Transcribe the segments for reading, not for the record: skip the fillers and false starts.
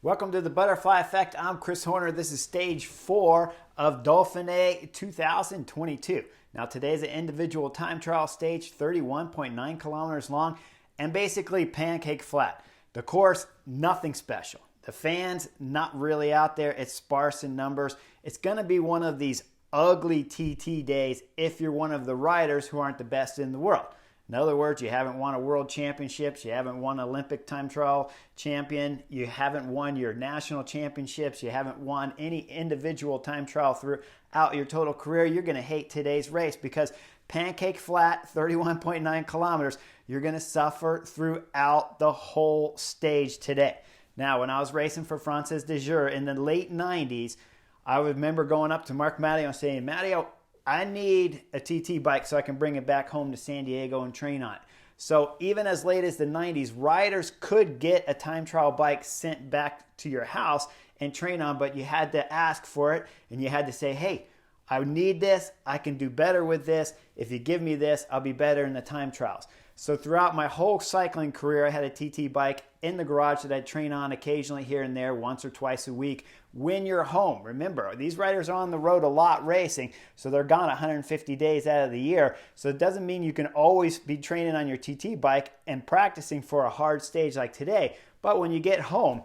Welcome to the Butterfly Effect. I'm Chris Horner. This is stage 4 of Dauphiné 2022. Now today's an individual time trial stage, 31.9 kilometers long, and basically pancake flat. The course, nothing special. The fans, not really out there. It's sparse in numbers. It's going to be one of these ugly TT days if you're one of the riders who aren't the best in the world. In other words, you haven't won a world championships, you haven't won Olympic time trial champion, you haven't won your national championships, you haven't won any individual time trial throughout your total career. You're going to hate today's race because pancake flat, 31.9 kilometers, you're going to suffer throughout the whole stage today. Now, when I was racing for Française des Jeux in the late 90s, I remember going up to Marc Matteo and saying, Matteo, I need a TT bike so I can bring it back home to San Diego and train on it. So even as late as the 90s, riders could get a time trial bike sent back to your house and train on, but you had to ask for it and you had to say, hey, I need this. I can do better with this. If you give me this, I'll be better in the time trials. So throughout my whole cycling career, I had a TT bike in the garage that I'd train on occasionally here and there, once or twice a week. When you're home, remember, these riders are on the road a lot racing, so they're gone 150 days out of the year. So it doesn't mean you can always be training on your TT bike and practicing for a hard stage like today. But when you get home,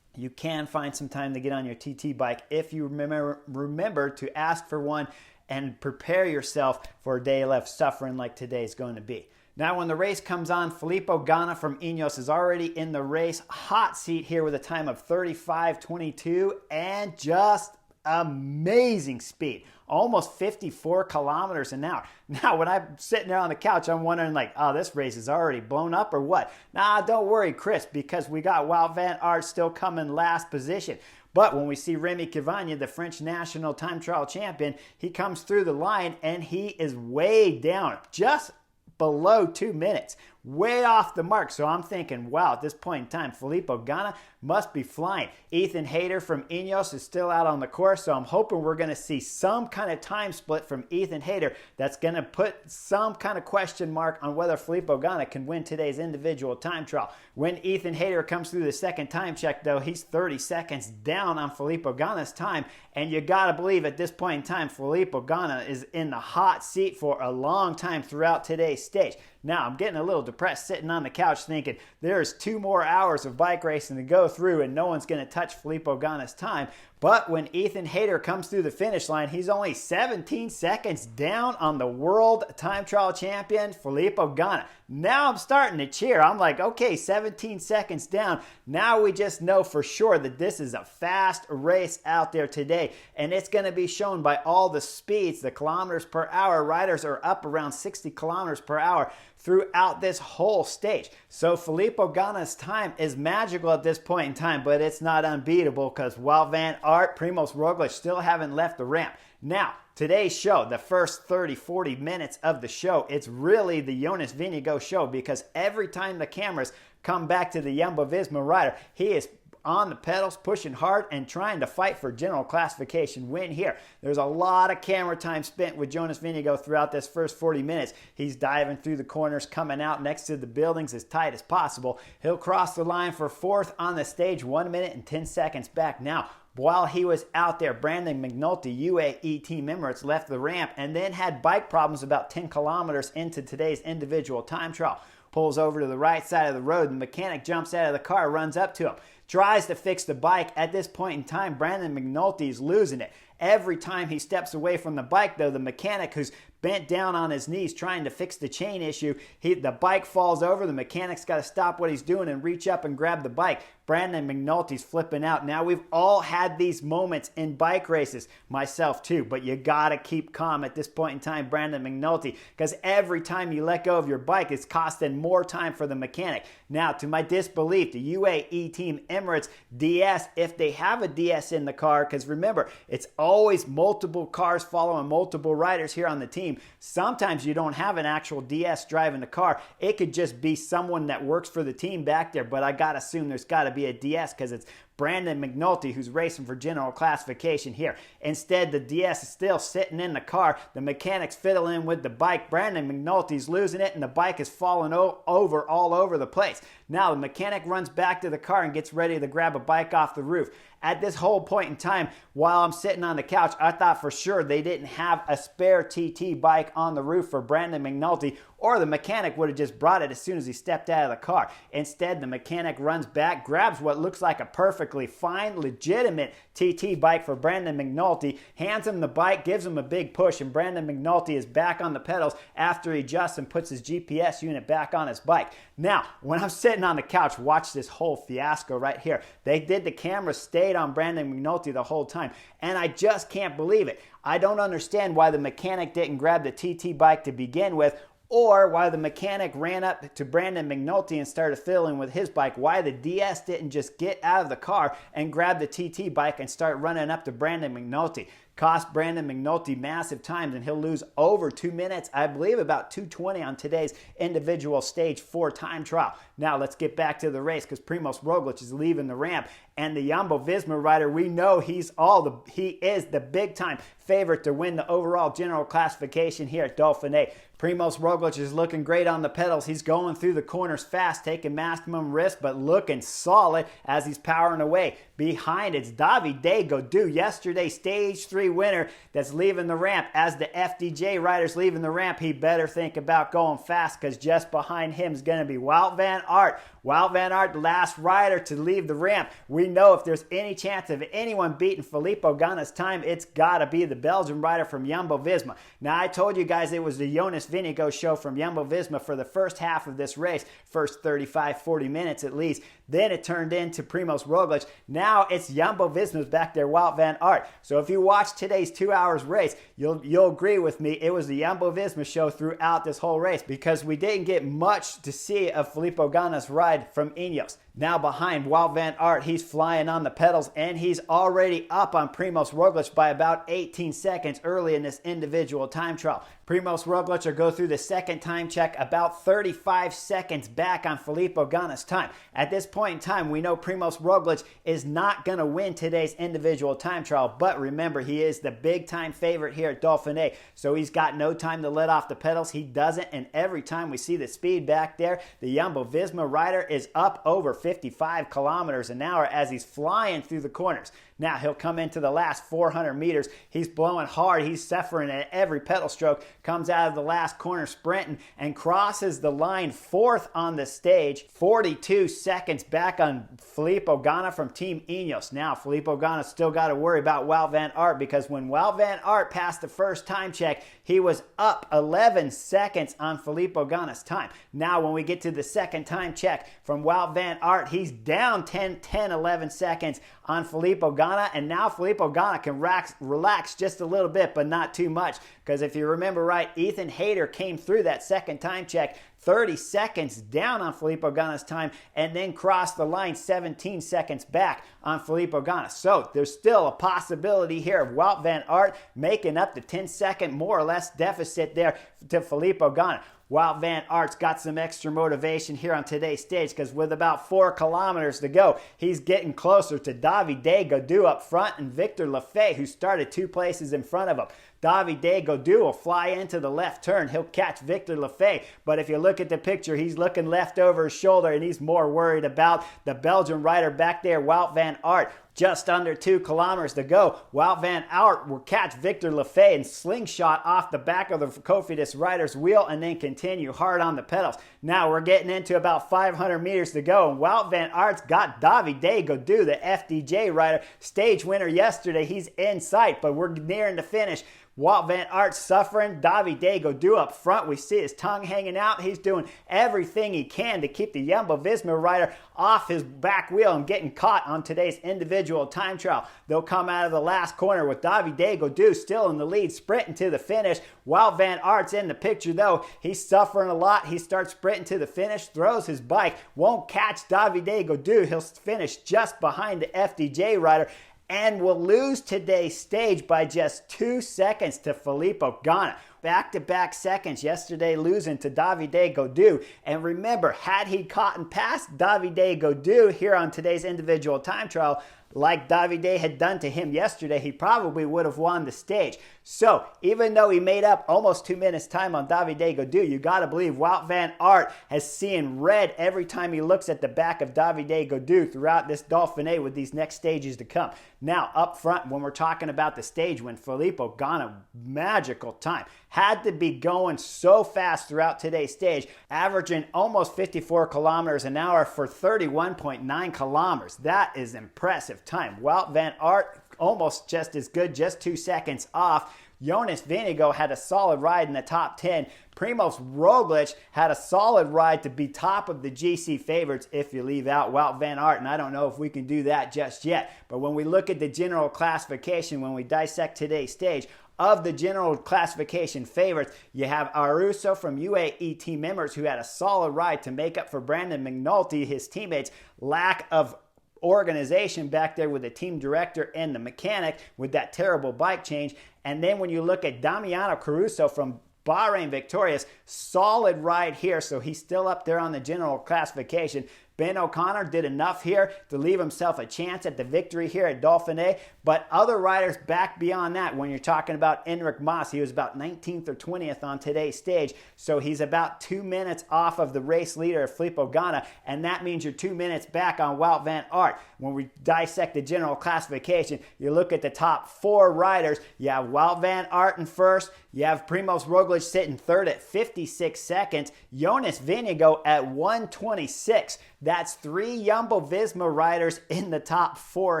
you can find some time to get on your TT bike if you remember to ask for one and prepare yourself for a day of suffering like today is going to be. Now, when the race comes on, Filippo Ganna from Ineos is already in the race. Hot seat here with a time of 35:22 and just amazing speed. Almost 54 kilometers an hour. Now, when I'm sitting there on the couch, I'm wondering like, oh, this race is already blown up or what? Nah, don't worry, Chris, because we got Wout van Aert still coming last position. But when we see Remy Cavagna, the French national time trial champion, he comes through the line and he is way down, just below 2 minutes, way off the mark. So I'm thinking, wow, at this point in time, Filippo Ganna must be flying. Ethan Hayter from Ineos is still out on the course, so I'm hoping we're going to see some kind of time split from Ethan Hayter that's going to put some kind of question mark on whether Filippo Ganna can win today's individual time trial. When Ethan Hayter comes through the second time check, though, he's 30 seconds down on Filippo Ganna's time, and you got to believe at this point in time, Filippo Ganna is in the hot seat for a long time throughout today's stage. Now, I'm getting a little depressed sitting on the couch thinking there's 2 more hours of bike racing to go through and no one's going to touch Filippo Ganna's time. But when Ethan Hayter comes through the finish line, he's only 17 seconds down on the world time trial champion, Filippo Ganna. Now I'm starting to cheer. I'm like, okay, 17 seconds down. Now we just know for sure that this is a fast race out there today. And it's going to be shown by all the speeds, the kilometers per hour. Riders are up around 60 kilometers per hour throughout this whole stage. So Filippo Ganna's time is magical at this point in time, but it's not unbeatable because Wout van Aert, Primož Roglič still haven't left the ramp. Now, today's show, the first 30-40 minutes of the show, it's really the Jonas Vingegaard show because every time the cameras come back to the Jumbo-Visma rider, he is on the pedals, pushing hard and trying to fight for general classification win here. There's a lot of camera time spent with Jonas Vingegaard throughout this first 40 minutes. He's diving through the corners, coming out next to the buildings as tight as possible. He'll cross the line for 4th on the stage, 1 minute and 10 seconds back. Now, while he was out there, Brandon McNulty, UAE Team Emirates, left the ramp and then had bike problems about 10 kilometers into today's individual time trial. Pulls over to the right side of the road. The mechanic jumps out of the car, runs up to him, tries to fix the bike. At this point in time, Brandon McNulty is losing it. Every time he steps away from the bike, though, the mechanic who's bent down on his knees trying to fix the chain issue, the bike falls over. The mechanic's got to stop what he's doing and reach up and grab the bike. Brandon McNulty's flipping out. Now, we've all had these moments in bike races, myself too, but you got to keep calm at this point in time, Brandon McNulty, because every time you let go of your bike, it's costing more time for the mechanic. Now, to my disbelief, the UAE Team Emirates DS, if they have a DS in the car, because remember, it's always multiple cars following multiple riders here on the team. Sometimes you don't have an actual DS driving the car. It could just be someone that works for the team back there, but I got to assume there's got to be a DS because it's Brandon McNulty who's racing for general classification here. Instead, the DS is still sitting in the car. The mechanic's fiddling with the bike. Brandon McNulty's losing it, and the bike is falling over all over the place. Now the mechanic runs back to the car and gets ready to grab a bike off the roof. At this whole point in time, while I'm sitting on the couch, I thought for sure they didn't have a spare TT bike on the roof for Brandon McNulty, or the mechanic would have just brought it as soon as he stepped out of the car. Instead, the mechanic runs back, grabs what looks like a perfectly fine, legitimate TT bike for Brandon McNulty, hands him the bike, gives him a big push, and Brandon McNulty is back on the pedals after he adjusts and puts his GPS unit back on his bike. Now, when I'm sitting on the couch, watch this whole fiasco right here. The camera stayed on Brandon McNulty the whole time, and I just can't believe it. I don't understand why the mechanic didn't grab the TT bike to begin with, or why the mechanic ran up to Brandon McNulty and started fiddling with his bike, why the DS didn't just get out of the car and grab the TT bike and start running up to Brandon McNulty. Cost Brandon McNulty massive times, and he'll lose over 2 minutes, I believe about 2:20 on today's individual stage 4 time trial. Now let's get back to the race, because Primoz Roglic is leaving the ramp, and the Jumbo-Visma rider, we know he is the big time favorite to win the overall general classification here at Dauphiné. Primoz Roglic is looking great on the pedals. He's going through the corners fast, taking maximum risk, but looking solid as he's powering away. Behind it's Dauphiné Gaudu, yesterday's stage 3 winner, that's leaving the ramp. As the FDJ rider's leaving the ramp, he better think about going fast, because just behind him is going to be Wout van Aert. Wout van Aert, the last rider to leave the ramp. We know if there's any chance of anyone beating Filippo Ganna's time, it's got to be the Belgian rider from Jumbo-Visma. Now, I told you guys it was the Jonas Vingegaard show from Jumbo-Visma for the first half of this race, first 35-40 minutes at least. Then it turned into Primoz Roglic. Now it's Jumbo-Visma's back there, Wout van Aert. So if you watch today's 2 hours race, you'll agree with me. It was the Jumbo-Visma show throughout this whole race, because we didn't get much to see of Filippo Ganna's ride from Ineos. Now behind Wout van Aert, he's flying on the pedals, and he's already up on Primoz Roglic by about 18 seconds early in this individual time trial. Primoz Roglic will go through the second time check about 35 seconds back on Filippo Ganna's time. At this point in time, we know Primoz Roglic is not going to win today's individual time trial, but remember, he is the big time favorite here at Dauphiné, so he's got no time to let off the pedals. He doesn't, and every time we see the speed back there, the Jumbo-Visma rider is up over 55 kilometers an hour as he's flying through the corners. Now he'll come into the last 400 meters. He's blowing hard. He's suffering at every pedal stroke. Comes out of the last corner sprinting and crosses the line 4th on the stage. 42 seconds back on Filippo Ganna from Team Ineos. Now Filippo Ganna still got to worry about Wout van Aert, because when Wout van Aert passed the first time check, he was up 11 seconds on Filippo Ganna's time. Now when we get to the second time check from Wout van Aert, he's down 11 seconds on Filippo Ganna, and now Filippo Ganna can relax just a little bit, but not too much, because if you remember right, Ethan Hayter came through that second time check 30 seconds down on Filippo Ganna's time, and then crossed the line 17 seconds back on Filippo Ganna. So there's still a possibility here of Wout van Aert making up the 10-second more or less deficit there to Filippo Ganna. Wout van Aert's got some extra motivation here on today's stage, because with about 4 kilometers to go, he's getting closer to Dauphiné Gaudu up front and Victor Lafay, who started 2 places in front of him. Dauphiné Gaudu will fly into the left turn. He'll catch Victor Lafay, but if you look at the picture, he's looking left over his shoulder, and he's more worried about the Belgian rider back there, Wout van Aert. Just under 2 kilometers to go, Wout van Aert will catch Victor Lafay and slingshot off the back of the Cofidis rider's wheel, and then continue hard on the pedals. Now we're getting into about 500 meters to go, and Wout van Aert's got Dauphiné Gaudu, the FDJ rider, stage winner yesterday. He's in sight, but we're nearing the finish. Wout van Aert suffering. Dauphiné Gaudu up front. We see his tongue hanging out. He's doing everything he can to keep the Jumbo-Visma rider off his back wheel and getting caught on today's individual time trial. They'll come out of the last corner with Dauphiné Gaudu still in the lead, sprinting to the finish. Wout van Aert's in the picture though. He's suffering a lot. He starts sprinting to the finish, throws his bike, won't catch Dauphiné Gaudu. He'll finish just behind the FDJ rider, and will lose today's stage by just 2 seconds to Filippo Ganna. back-to-back seconds yesterday, losing to Dauphiné Gaudu. And remember, had he caught and passed Dauphiné Gaudu here on today's individual time trial, like Dauphiné had done to him yesterday, he probably would have won the stage. So even though he made up almost 2 minutes time on Dauphiné Gaudu, you got to believe Wout van Aert has seen red every time he looks at the back of Dauphiné Gaudu throughout this Dauphiné with these next stages to come. Now, up front, when we're talking about the stage when Filippo Ganna, magical time, had to be going so fast throughout today's stage, averaging almost 54 kilometers an hour for 31.9 kilometers. That is impressive time. Wout van Aert, almost just as good, just 2 seconds off. Jonas Vingegaard had a solid ride in the top 10. Primož Roglic had a solid ride to be top of the GC favorites if you leave out Wout van Aert, and I don't know if we can do that just yet. But when we look at the general classification, when we dissect today's stage, of the general classification favorites, you have Ayuso from UAE team members who had a solid ride to make up for Brandon McNulty, his teammates' lack of organization back there with the team director and the mechanic with that terrible bike change. And then when you look at Damiano Caruso from Bahrain Victorious, solid ride here, so he's still up there on the general classification. Ben O'Connor did enough here to leave himself a chance at the victory here at Dauphiné, but other riders back beyond that, when you're talking about Enric Mas, he was about 19th or 20th on today's stage, so he's about 2 minutes off of the race leader, Filippo Ganna, and that means you're 2 minutes back on Wout van Aert. When we dissect the general classification, you look at the top 4 riders, you have Wout van Aert in first, you have Primož Roglic sitting third at 56 seconds, Jonas Vingegaard at 126. That's 3 Jumbo-Visma riders in the top 4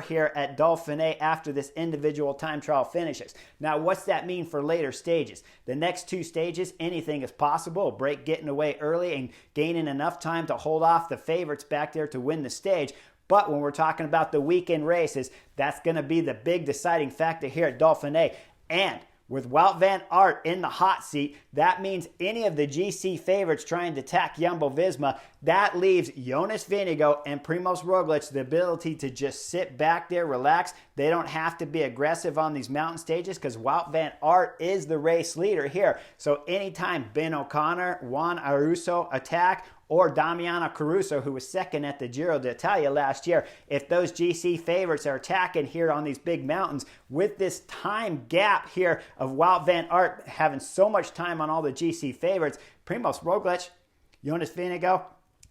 here at Dauphiné after this individual time trial finishes. Now, what's that mean for later stages? The next 2 stages, anything is possible. A break getting away early and gaining enough time to hold off the favorites back there to win the stage. But when we're talking about the weekend races, that's going to be the big deciding factor here at Dauphiné. And with Wout van Aert in the hot seat, that means any of the GC favorites trying to attack Jumbo-Visma, that leaves Jonas Vingegaard and Primož Roglic the ability to just sit back there, relax. They don't have to be aggressive on these mountain stages because Wout van Aert is the race leader here. So anytime Ben O'Connor, Juan Ayuso attack, or Damiano Caruso, who was second at the Giro d'Italia last year, if those GC favorites are attacking here on these big mountains, with this time gap here of Wout van Aert having so much time on all the GC favorites, Primož Roglic, Jonas Vingegaard,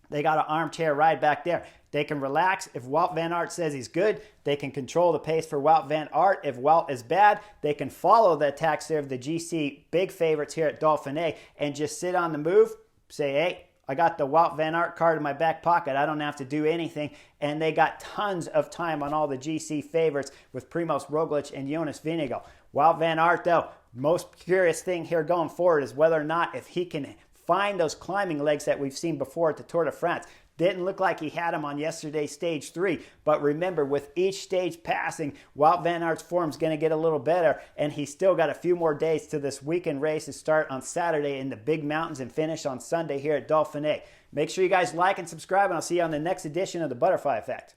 they got an armchair ride back there. They can relax. If Wout van Aert says he's good, they can control the pace for Wout van Aert. If Wout is bad, they can follow the attacks there of the GC big favorites here at Dauphiné and just sit on the move, say, hey, I got the Wout van Aert card in my back pocket. I don't have to do anything. And they got tons of time on all the GC favorites with Primož Roglic and Jonas Vingegaard. Wout van Aert, though, most curious thing here going forward is whether or not if he can find those climbing legs that we've seen before at the Tour de France. Didn't look like he had them on yesterday's stage 3. But remember, with each stage passing, Wout van Aert's form's going to get a little better. And he's still got a few more days to this weekend race to start on Saturday in the big mountains and finish on Sunday here at Dauphiné. Make sure you guys like and subscribe, and I'll see you on the next edition of the Butterfly Effect.